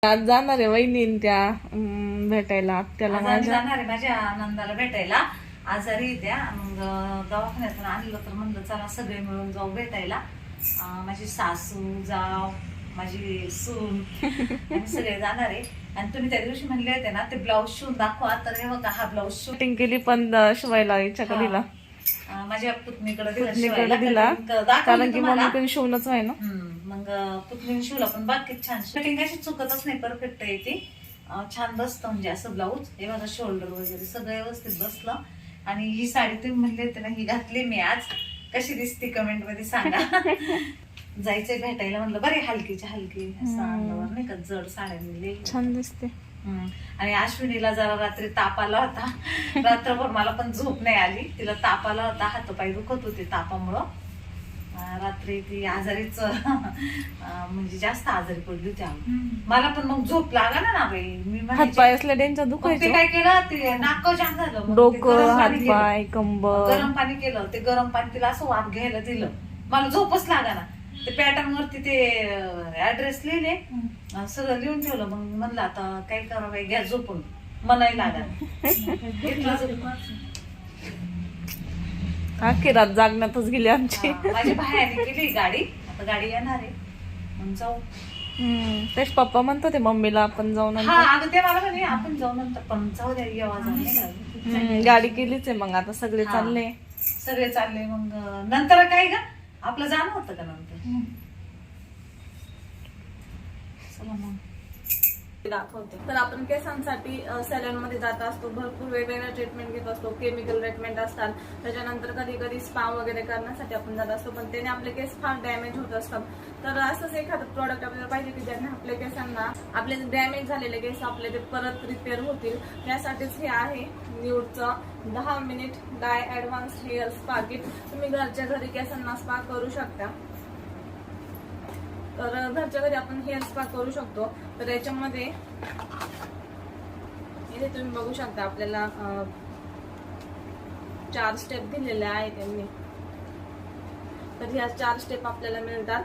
आज जाणार आहे वहिनी त्या भेटायला त्याला जाणार आहे माझ्या आनंदाला भेटायला. आजारी त्या मग दवाखान्यातून आणलं तर म्हणलं चला सगळे मिळून जाऊ भेटायला. माझी सासू जाव माझी सून आणि सगळे जाणार आहे. आणि तुम्ही त्या दिवशी म्हणले होते ना ते ब्लाऊज शिवून दाखवा, तर हे बघा हा ब्लाऊज शूटिंग केली पण शिवायला इच्छा दिला माझ्या पुतणीकडे दिला कारण की मम्मी पण शिवणच आहे ना. मग पुतणीने शिवला पण बाकी छान कटिंग अशी चुकतच नाही, परफेक्ट आहे ती. छान बसतं म्हणजे असं ब्लाऊज. हे बघा शोल्डर वगैरे सगळं व्यवस्थित बसलं. आणि ही साडी तुम्ही म्हणले होते ना ही घातली मी आज. कशी दिसते कमेंट मध्ये सांगा. जायचंय भेटायला म्हणलं बरे हलकीच्या हलकी असं अंगावर नाही का जड साड्यांनी छान दिसते. आणि अश्विनीला जरा रात्री ताप आला होता. रात्रभर मला पण झोप नाही आली, तिला ताप आला होता, हातपाय दुखत होते तापामुळं. रात्री ती आजारीच म्हणजे जास्त आजारी पडली होती. मला पण मग झोप लागा ना बाई. मी हातपाय असल्या डेंचा दुखायचं. काय केलं ते नाक जाम झालं, डोकं हातपाय कंबर गरम पाणी केलं. ते गरम पाणी तिला असं वाफ घ्यायला दिलं, मला झोपच लागा ना. ते पॅटर्न वरती ते ऍड्रेस लिहिले, सगळं लिहून ठेवलं. मग म्हणलं आता काय करावं घ्या झोपून, मनाही लागा. अख्खी रात जागण्यातच गेली आमची. माझी भायाने केली गाडी, आता गाडी येणार आहे मग जाऊ. तेच पप्पा म्हणतो ते मम्मीला आपण जाऊ नंतर. अगं ते मला म्हणे आपण जाऊ नंतर, पण जाऊ द्या येवा. गाडी केलीच आहे मग आता सगळे चालले. मग नंतर काय ग आपलं जाणं होतं का नंतर. चला मग दाखवते. तर आपण केसांसाठी सॅलॉन मध्ये जात असतो, भरपूर वेगवेगळ्या ट्रीटमेंट घेत असतो, केमिकल ट्रीटमेंट असतात. त्याच्यानंतर कधी कधी स्पा वगैरे करण्यासाठी आपण जात असतो, पण त्याने आपले केस फार डॅमेज होत असतात. तर असंच एखादं प्रॉडक्ट आपल्याला पाहिजे की ज्याने आपल्या केसांना आपले डॅमेज झालेले केस आपले ते परत रिपेअर होतील. त्यासाठीच हे आहे न्यूडचं 10 मिनिट डाय ऍडव्हान्स हेअर स्पा किट. तुम्ही घरच्या घरी केसांना स्पा करू शकता. तर घरच्या घरी आपण हेअर स्पा करू शकतो. तर याच्यामध्ये इथे तुम्ही बघू शकता आपल्याला 4 स्टेप दिलेल्या आहेत त्यांनी. तर ह्या 4 स्टेप आपल्याला मिळतात.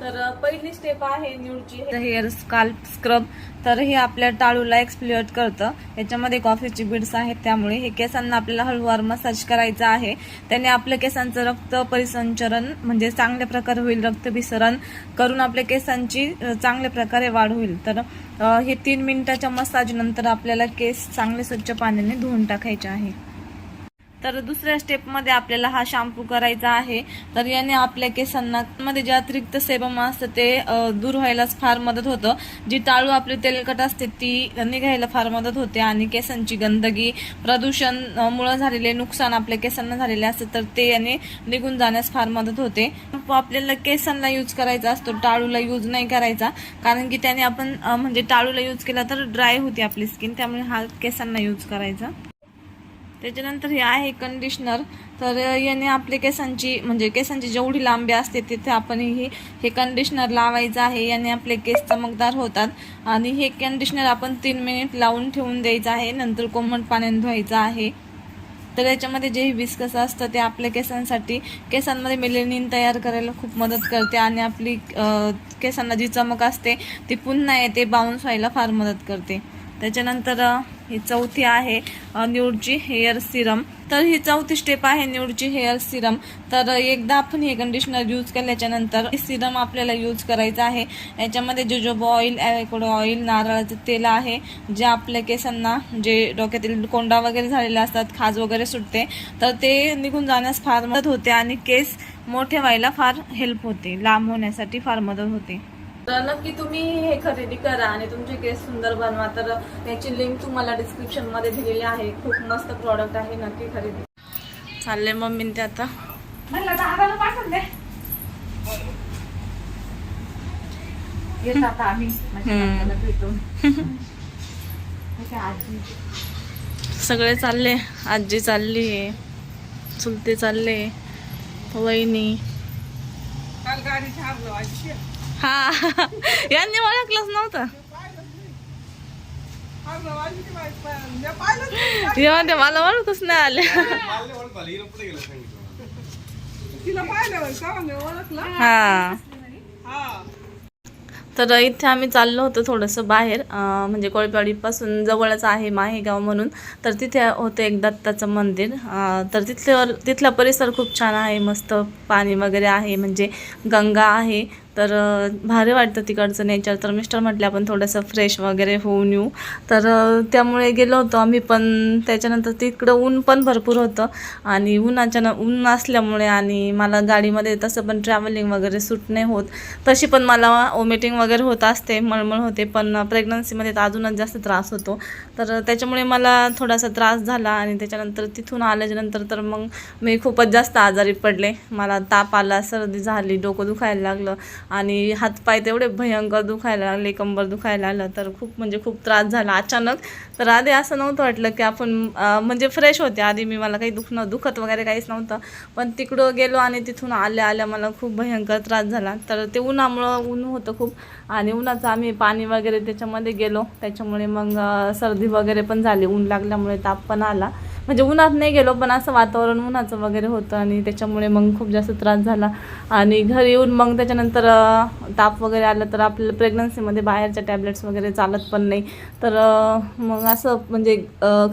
तर पहिली स्टेप आहे न्यूडची हेअर स्काल्प स्क्रब. तर हे आपल्या टाळूला एक्सफोलिएट करतं. याच्यामध्ये कॉफीची बीड्स आहेत, त्यामुळे हे केसांना आपल्याला हळूवार मसाज करायचा आहे. त्याने आपल्या केसांचं रक्त परिसंचरण म्हणजे चांगल्या प्रकारे होईल, रक्तभिसरण करून आपल्या केसांची चांगल्या प्रकारे वाढ होईल. तर हे 3 मिनिटाच्या मसाज नंतर आपल्याला केस चांगले स्वच्छ पाण्याने धुवून टाकायचे आहे. तर दुसऱ्या स्टेप मध्ये आपल्याला हा शॅम्पू करायचा आहे. तर याने आपल्या केसांना मध्ये जे अतिरिक्त सेबम असतं ते दूर व्हायलाच फार मदत होतं. जी टाळू आपली तेलकट असते ती निघायला फार मदत होते. आणि केसांची गंदगी प्रदूषण मुळे झालेले नुकसान आपल्या केसांना झालेले असते, तर ते याने निघून जाण्यास फार मदत होते. आपल्याला केसांना यूज करायचा असतो, टाळूला यूज नाही करायचा, कारण की त्याने आपण म्हणजे टाळूला यूज केला तर ड्राय होते आपली स्किन, त्यामुळे हा केसांना यूज करायचा. त्याच्यानंतर हे आहे कंडिशनर. तर याने आपल्या केसांची जेवढी लांबी असते तिथे आपण हे कंडिशनर लावायचं आहे. याने आपले केस चमकदार होतात. आणि हे कंडिशनर आपण 3 मिनिट लावून ठेवून द्यायचं आहे, नंतर कोमट पाण्याने धुवायचं आहे. तर याच्यामध्ये जे हिबिस्कस असतं ते आपल्या केसांमध्ये मेलेनिन तयार करायला खूप मदत करते. आणि आपली केसांना जी चमक असते ती पुन्हा येते, बाउन्स व्हायला फार मदत करते. त्याच्यानंतर ही चौथी आहे न्यूडची हेअर सिरम. तर ही चौथी स्टेप आहे न्यूडची हेअर सिरम. तर एकदा आपण हे कंडिशनर यूज केल्याच्या नंतर हे सिरम आपल्याला यूज करायचं आहे. याच्यामध्ये जोजोबा ऑइल, ॲव्होकॅडो ऑइल, नारळाचं तेल आहे, जे आपल्या केसांना जे डोक्यातील कोंडा वगैरे झालेले असतात, खाज वगैरे सुटते, तर ते निघून जाण्यास फार मदत होते. आणि केस मोठे व्हायला फार हेल्प होते, लांब होण्यासाठी फार मदत होते. तर नक्की तुम्ही हे खरेदी करा आणि तुमचे केस सुंदर बनवा. तर याची लिंक तुम्हाला डिस्क्रिप्शन मध्ये दिलेली आहे. खूप मस्त प्रॉडक्ट आहे, नक्की खरेदी. चालले मम्मी ते आता सगळे चालले. आजी चालली, चुलते चालले, वहिनी. हा यांनी ओळखलंच नव्हतं. मला ओळखच नाही आले. हा तर इथे आम्ही चाललो होतो थोडंसं बाहेर, म्हणजे कोळपेवाडीपासून जवळच आहे माहेगाव म्हणून. तर तिथे होतं एक दत्ताचं मंदिर. तर तिथला परिसर खूप छान आहे, मस्त पाणी वगैरे आहे, म्हणजे गंगा आहे. तर भारी वाटतं तिकडचं नेचर. तर मिस्टर म्हटले आपण थोडंसं फ्रेश वगैरे होऊन येऊ. तर त्यामुळे गेलो होतो आम्ही. पण त्याच्यानंतर तिकडं ऊन पण भरपूर होतं आणि ऊन असल्यामुळे आणि मला गाडीमध्ये तसं पण ट्रॅव्हलिंग वगैरे सूट नाही होत. तशी पण मला वॉमिटिंग वगैरे होत असते, मळमळ होते, पण प्रेग्नन्सीमध्ये तर अजूनच जास्त त्रास होतो. तर त्याच्यामुळे मला थोडासा त्रास झाला आणि त्याच्यानंतर तिथून आल्याच्यानंतर तर मग मी खूपच जास्त आजारी पडले. मला ताप आला, सर्दी झाली, डोकं दुखायला लागलं आणि हातपाय तेवढे भयंकर दुखायला लागले, कंबर दुखायला लागलं. तर खूप त्रास झाला अचानक. तर आधी असं नव्हतं वाटलं की आपण म्हणजे फ्रेश होते आधी मी, मला काही दुखत वगैरे काहीच नव्हतं. पण तिकडं गेलो आणि तिथून आल्या मला खूप भयंकर त्रास झाला. तर ते ऊन होतं खूप आणि उन्हाचं आम्ही पाणी वगैरे त्याच्यामध्ये गेलो, त्याच्यामुळे मग सर्दी वगैरे पण झाली. ऊन लागल्यामुळे ताप पण आला, म्हणजे उन्हात नाही गेलो पण असं वातावरण उन्हाचं वगैरे होतं आणि त्याच्यामुळे मग खूप जास्त त्रास झाला. आणि घरी येऊन मग त्याच्यानंतर ताप वगैरे आलं तर आपल्याला प्रेग्नन्सीमध्ये बाहेरच्या टॅब्लेट्स वगैरे चालत पण नाही. तर मग असं म्हणजे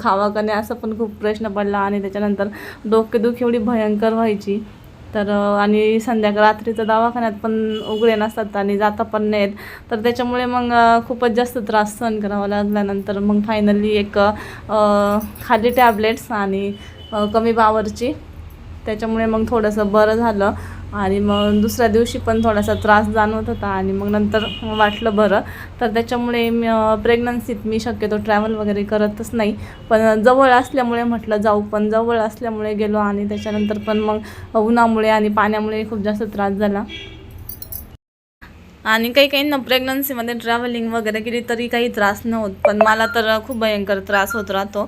खावा का नाही असं पण खूप प्रश्न पडला आणि त्याच्यानंतर डोकेदुखी एवढी भयंकर व्हायची. तर आणि रात्रीचं दवाखान्यात पण उघडे नसतात आणि जाता पण नाहीत. तर त्याच्यामुळे मग खूपच जास्त त्रास सहन करावा लागल्यानंतर मग फायनली एक खाली टॅब्लेट्स आणि कमी पावरची, त्याच्यामुळे मग थोडंसं बरं झालं. आणि मग दुसऱ्या दिवशी पण थोडासा त्रास जाणवत होता आणि मग नंतर वाटलं बरं. तर त्याच्यामुळे प्रेग्नन्सीत मी शक्यतो ट्रॅव्हल वगैरे करतच नाही, पण जवळ असल्यामुळे म्हटलं जाऊ. पण जवळ असल्यामुळे गेलो आणि त्याच्यानंतर पण मग उन्हामुळे आणि पाण्यामुळे खूप जास्त त्रास झाला. आणि काहींना प्रेग्नन्सीमध्ये ट्रॅव्हलिंग वगैरे केली तरी काही त्रास न होत, पण मला तर खूप भयंकर त्रास होत राहतो.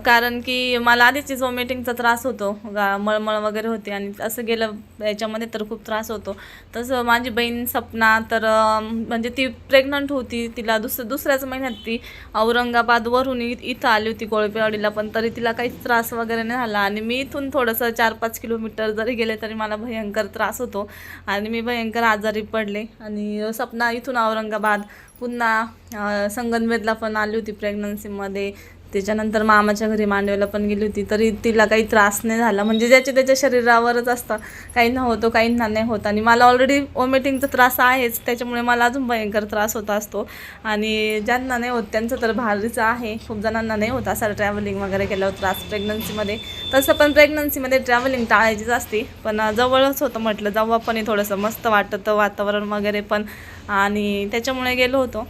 कारण की मला आधीच वॉमिटिंगचा त्रास होतो, मळमळ वगैरे होते आणि असं गेलं याच्यामध्ये तर खूप त्रास होतो. तसं माझी बहीण सपना तर म्हणजे ती प्रेग्नंट होती, तिला दुसऱ्याच महिन्यात ती औरंगाबादवरून इथं आली होती कोळपेवाडीला, पण तरी तिला काहीच त्रास वगैरे नाही झाला. आणि मी इथून थोडंसं 4-5 किलोमीटर जरी गेले तरी मला भयंकर त्रास होतो आणि मी भयंकर आजारी पडले. आणि सपना इथून औरंगाबाद पुन्हा संगमनेरला पण आली होती प्रेग्नन्सीमध्ये. त्याच्यानंतर मामाच्या घरी मांडव्याला पण गेली होती, तरी तिला काही त्रास नाही झाला. म्हणजे ज्याच्या त्याच्या शरीरावरच असतं, काहींना होतो काहींना नाही होत. आणि मला ऑलरेडी वॉमिटिंगचा त्रास आहेच, त्याच्यामुळे मला अजून भयंकर त्रास होत असतो. आणि ज्यांना नाही होत त्यांचं तर भारीचं आहे, खूप जणांना नाही होत असं ट्रॅव्हलिंग वगैरे केल्यावर त्रास प्रेग्नन्सीमध्ये. तसं पण प्रेग्नन्सीमध्ये ट्रॅव्हलिंग टाळायचीच असते, पण जवळच होतं म्हटलं जाऊ आपण, थोडंसं मस्त वाटतं वातावरण वगैरे पण, आणि त्याच्यामुळे गेलो होतो.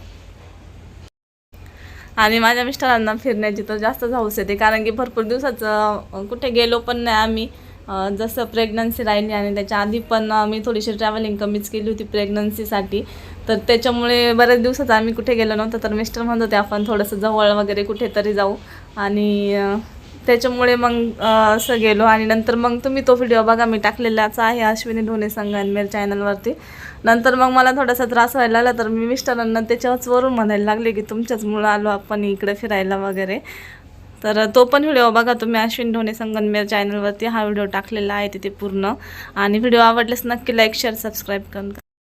आणि माझ्या मिस्टरांना फिरण्याची तर जास्तच हौस येते, कारण की भरपूर दिवसाचं कुठे गेलो पण नाही आम्ही. जसं प्रेग्नन्सी राहिली आणि त्याच्या आधी पण मी थोडीशी ट्रॅव्हलिंग कमीच केली होती प्रेग्नन्सीसाठी. तर त्याच्यामुळे बऱ्याच दिवसात आम्ही कुठे गेलो नव्हतं. तर मिस्टर म्हणत होते आपण थोडंसं जवळ वगैरे कुठेतरी जाऊ, आणि त्याच्यामुळे मग असं गेलो. आणि नंतर मग तुम्ही तो व्हिडिओ बघा, मी टाकलेलाच आहे अश्विनी ढोणे संगमनेर चॅनलवरती. नंतर मग मला थोडासा त्रास व्हायला लागला, तर मी मिस्टरांना त्याच्यावरून म्हणायला लागले की तुमच्याच मुलं आलो आपण इकडे फिरायला वगैरे. तर तो पण व्हिडिओ बघा तुम्ही अश्विनी ढोणे संगमनेर चॅनलवरती हा व्हिडिओ टाकलेला आहे तिथे पूर्ण. आणि व्हिडिओ आवडल्यास नक्की लाईक शेअर सबस्क्राईब करा.